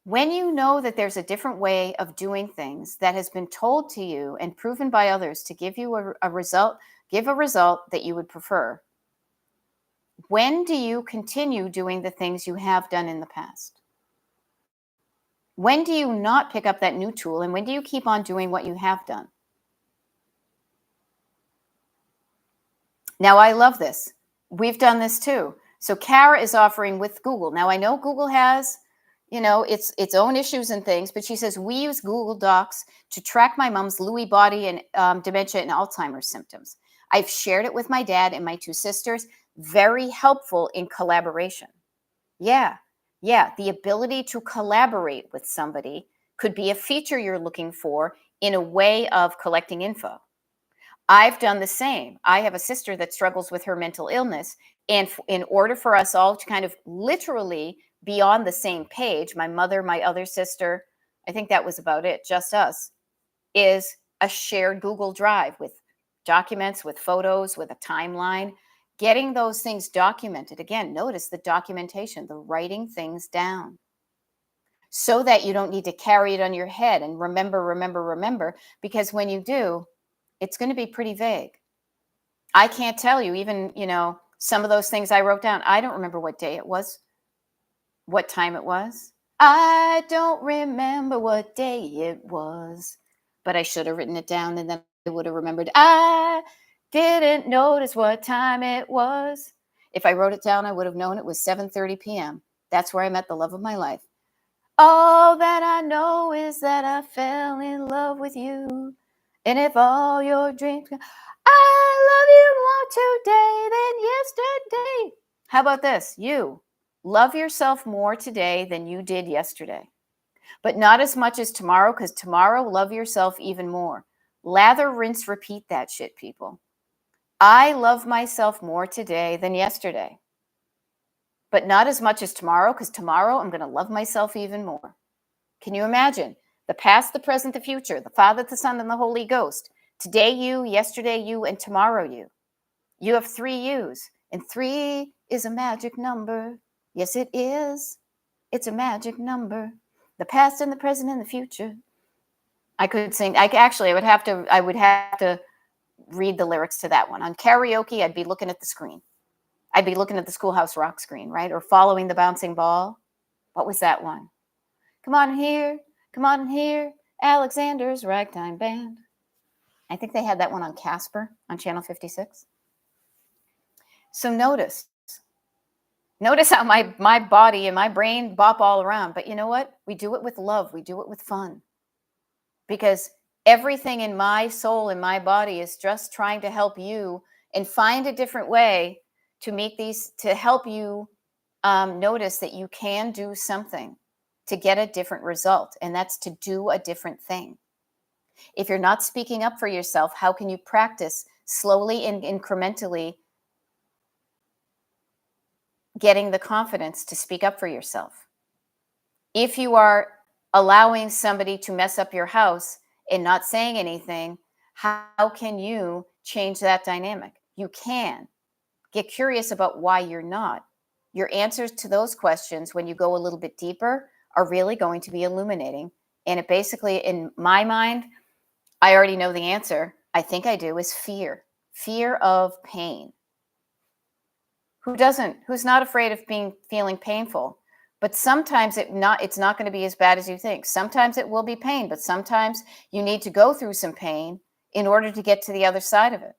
when you know that there's a different way of doing things that has been told to you and proven by others to give you a result that you would prefer, when do you continue doing the things you have done in the past? When do you not pick up that new tool, and when do you keep on doing what you have done? Now, I love this. We've done this too. So Kara is offering with Google. Now, I know Google has, its own issues and things, but she says, we use Google Docs to track my mom's Lewy body and dementia and Alzheimer's symptoms. I've shared it with my dad and my two sisters. Very helpful in collaboration. Yeah. The ability to collaborate with somebody could be a feature you're looking for in a way of collecting info. I've done the same. I have a sister that struggles with her mental illness. And in order for us all to kind of literally be on the same page, my mother, my other sister, I think that was about it, just us, is a shared Google Drive with documents, with photos, with a timeline, getting those things documented. Again, notice the documentation, the writing things down so that you don't need to carry it on your head and remember, because when you do, it's going to be pretty vague. I can't tell you, even, some of those things I wrote down. I don't remember what day it was, what time it was. I don't remember what day it was, but I should have written it down and then I would have remembered. I didn't notice what time it was. If I wrote it down, I would have known it was 7:30 p.m. That's where I met the love of my life. All that I know is that I fell in love with you. And if all your dreams, I love you more today than yesterday. How about this? You love yourself more today than you did yesterday, but not as much as tomorrow, because tomorrow, love yourself even more. Lather, rinse, repeat that shit, people. I love myself more today than yesterday, but not as much as tomorrow, because tomorrow I'm going to love myself even more. Can you imagine? The past, the present, the future, the Father, the Son, and the Holy Ghost. Today you, yesterday you, and tomorrow you. You have 3 yous, and 3 is a magic number. Yes, it is. It's a magic number. The past and the present and the future. I could sing. I would have to read the lyrics to that one. On karaoke, I'd be looking at the screen. I'd be looking at the Schoolhouse Rock screen, right? Or following the bouncing ball. What was that one? Come on in here, Alexander's Ragtime Band. I think they had that one on Casper on Channel 56. So notice how my body and my brain bop all around. But you know what? We do it with love. We do it with fun. Because everything in my soul and my body is just trying to help you and find a different way to help you notice that you can do something to get a different result. And that's to do a different thing. If you're not speaking up for yourself, how can you practice slowly and incrementally getting the confidence to speak up for yourself? If you are allowing somebody to mess up your house and not saying anything, how can you change that dynamic? You can. Get curious about why you're not. Your answers to those questions, when you go a little bit deeper, are really going to be illuminating. And it basically, in my mind, I already know the answer. I think I do, is fear. Fear of pain. Who doesn't? Who's not afraid of feeling painful? But sometimes it's not going to be as bad as you think. Sometimes it will be pain, but sometimes you need to go through some pain in order to get to the other side of it.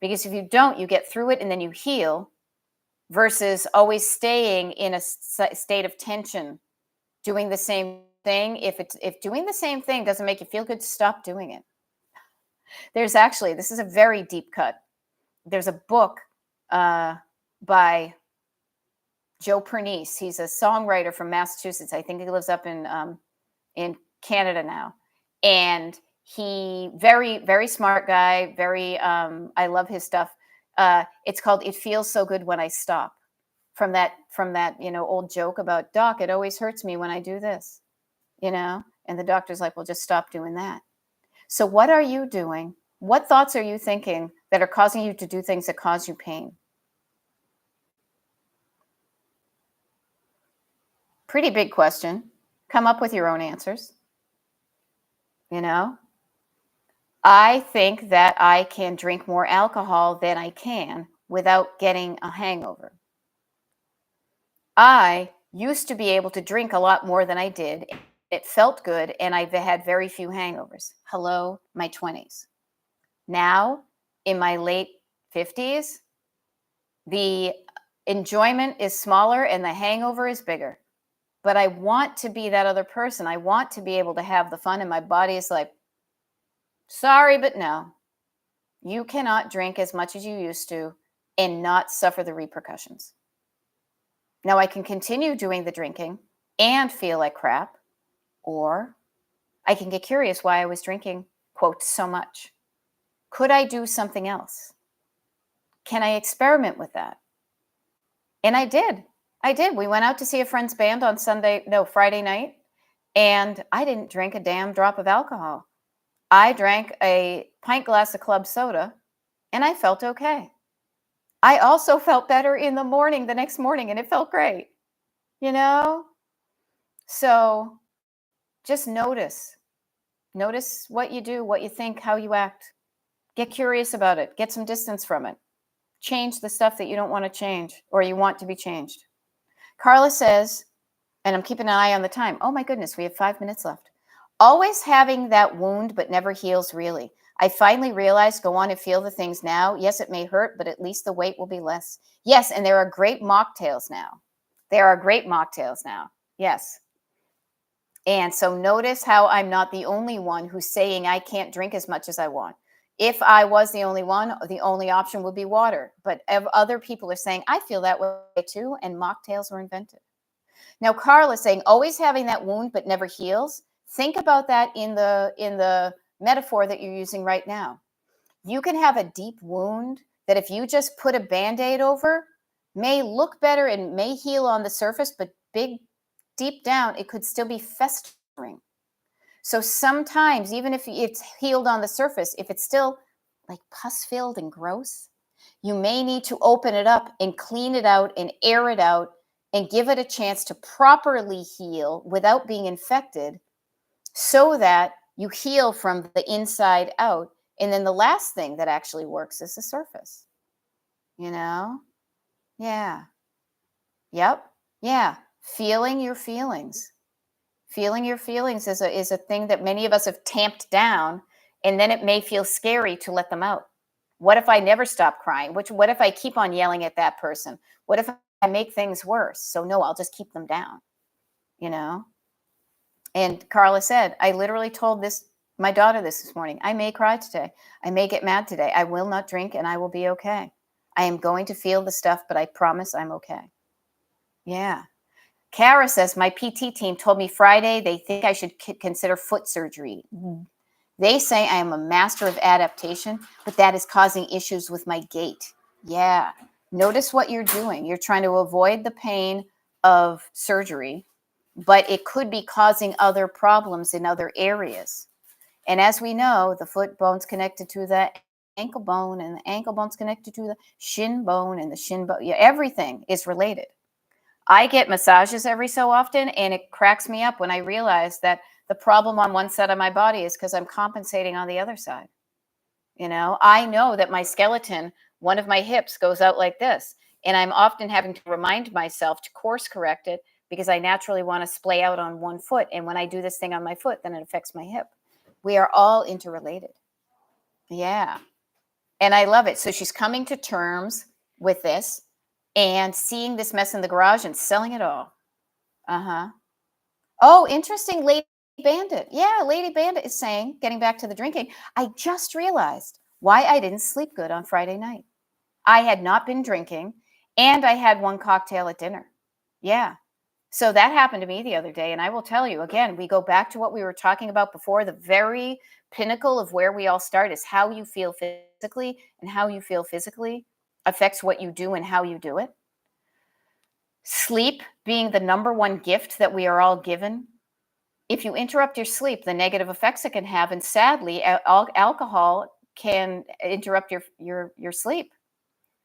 Because if you don't, you get through it and then you heal, versus always staying in a state of tension, doing the same thing. If doing the same thing doesn't make you feel good, stop doing it. This is a very deep cut. There's a book by Joe Pernice. He's a songwriter from Massachusetts. I think he lives up in Canada now. And he, very, very smart guy, I love his stuff. It's called It Feels So Good When I Stop. From that, old joke about, Doc, it always hurts me when I do this, and the doctor's like, well, just stop doing that. So what are you doing? What thoughts are you thinking that are causing you to do things that cause you pain? Pretty big question. Come up with your own answers. I think that I can drink more alcohol than I can without getting a hangover. I used to be able to drink a lot more than I did. It felt good, and I've had very few hangovers. Hello, my 20s. Now, in my late 50s, the enjoyment is smaller and the hangover is bigger. But I want to be that other person. I want to be able to have the fun, and my body is like, sorry, but no. You cannot drink as much as you used to and not suffer the repercussions. Now, I can continue doing the drinking and feel like crap, or I can get curious why I was drinking, quote, so much. Could I do something else? Can I experiment with that? And I did. We went out to see a friend's band on Friday night, and I didn't drink a damn drop of alcohol. I drank a pint glass of club soda, and I felt okay. I also felt better in the morning, the next morning, and it felt great, So just notice what you do, what you think, how you act. Get curious about it. Get some distance from it. Change the stuff that you don't want to change or you want to be changed. Carla says, and I'm keeping an eye on the time. Oh my goodness, we have 5 minutes left. Always having that wound, but never heals really. I finally realized go on and feel the things now. Yes, it may hurt, but at least the weight will be less. Yes, and there are great mocktails now. There are great mocktails now. Yes. And so notice how I'm not the only one who's saying I can't drink as much as I want. If I was the only one, the only option would be water. But other people are saying, I feel that way too, and mocktails were invented. Now, Carl is saying, always having that wound but never heals. Think about that in the metaphor that you're using right now. You can have a deep wound that if you just put a Band-Aid over, may look better and may heal on the surface, but deep down, it could still be festering. So sometimes, even if it's healed on the surface, if it's still like pus-filled and gross, you may need to open it up and clean it out and air it out and give it a chance to properly heal without being infected so that you heal from the inside out. And then the last thing that actually works is the surface. You know? Yeah. Yep. Yeah. Feeling your feelings. Feeling your feelings is a thing that many of us have tamped down, and then it may feel scary to let them out. What if I never stop crying? What if I keep on yelling at that person? What if I make things worse? So no, I'll just keep them down, you know? And Carla said, I literally told my daughter this morning, I may cry today. I may get mad today. I will not drink and I will be okay. I am going to feel the stuff, but I promise I'm okay. Yeah. Kara says, my PT team told me Friday they think I should consider foot surgery. They say I am a master of adaptation, but that is causing issues with my gait. Yeah. Notice what you're doing. You're trying to avoid the pain of surgery, but it could be causing other problems in other areas. And as we know, the foot bone's connected to the ankle bone, and the ankle bone's connected to the shin bone, and the shin bone. Yeah, everything is related. I get massages every so often, and it cracks me up when I realize that the problem on one side of my body is because I'm compensating on the other side. You know, I know that my skeleton, one of my hips goes out like this, and I'm often having to remind myself to course correct it because I naturally want to splay out on one foot. And when I do this thing on my foot, then it affects my hip. We are all interrelated. Yeah. And I love it. So she's coming to terms with this and seeing this mess in the garage and selling it all. Uh-huh. Oh, interesting. Lady Bandit. Yeah, Lady Bandit is saying, getting back to the drinking, I just realized why I didn't sleep good on Friday night. I had not been drinking, and I had one cocktail at dinner. Yeah. So that happened to me the other day. And I will tell you, again, we go back to what we were talking about before. The very pinnacle of where we all start is how you feel physically, and how you feel physically affects what you do and how you do it. Sleep being the number one gift that we are all given. If you interrupt your sleep, the negative effects it can have, and sadly, alcohol can interrupt your sleep.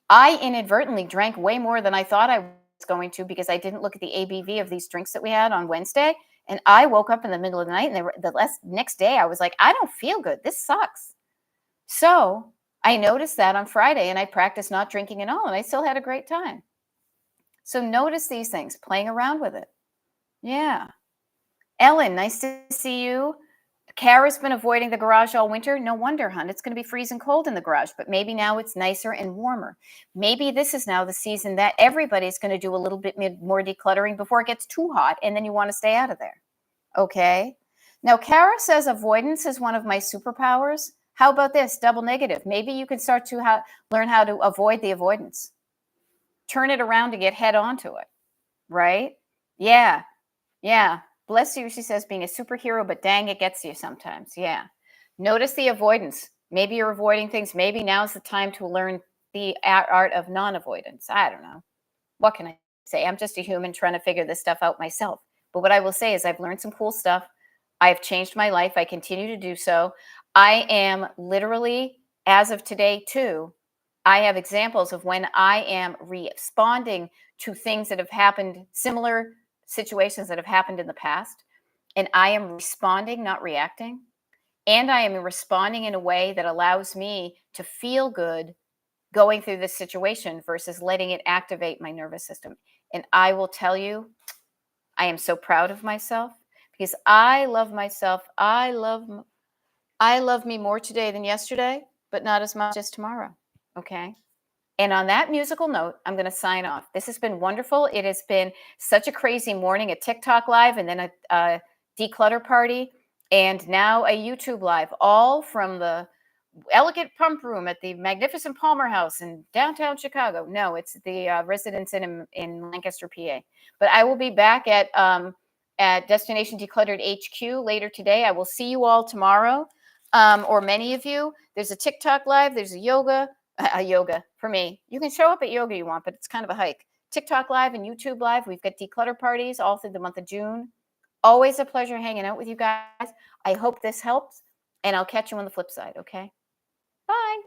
I inadvertently drank way more than I thought I was going to because I didn't look at the ABV of these drinks that we had on Wednesday, and I woke up in the middle of the night, and next day I was like, I don't feel good. This sucks. So I noticed that on Friday, and I practiced not drinking at all, and I still had a great time. So notice these things, playing around with it. Yeah. Ellen, nice to see you. Kara's been avoiding the garage all winter. No wonder, hon. It's going to be freezing cold in the garage, but maybe now it's nicer and warmer. Maybe this is now the season that everybody's going to do a little bit more decluttering before it gets too hot, and then you want to stay out of there. Okay? Now, Kara says avoidance is one of my superpowers. How about this? Double negative. Maybe you can start to learn how to avoid the avoidance. Turn it around to get head on to it, right? Yeah. Yeah. Bless you, she says, being a superhero, but dang, it gets you sometimes. Yeah. Notice the avoidance. Maybe you're avoiding things. Maybe now's the time to learn the art of non-avoidance. I don't know. What can I say? I'm just a human trying to figure this stuff out myself. But what I will say is I've learned some cool stuff. I've changed my life. I continue to do so. I am literally, as of today, too, I have examples of when I am responding to things that have happened, similar situations that have happened in the past, and I am responding, not reacting. and I am responding in a way that allows me to feel good going through this situation versus letting it activate my nervous system. And I will tell you, I am so proud of myself because I love myself. I love me more today than yesterday, but not as much as tomorrow. Okay? And on that musical note, I'm going to sign off. This has been wonderful. It has been such a crazy morning, a TikTok live and then a declutter party and now a YouTube live, all from the elegant pump room at the magnificent Palmer House in downtown Chicago. No, it's the Residence in Lancaster, PA. But I will be back at Destination Decluttered HQ later today. I will see you all tomorrow, or many of you. There's a TikTok live. There's a yoga for me. You can show up at yoga you want, but it's kind of a hike. TikTok live and YouTube live. We've got declutter parties all through the month of June. Always a pleasure hanging out with you guys. I hope this helps, and I'll catch you on the flip side. Okay. Bye.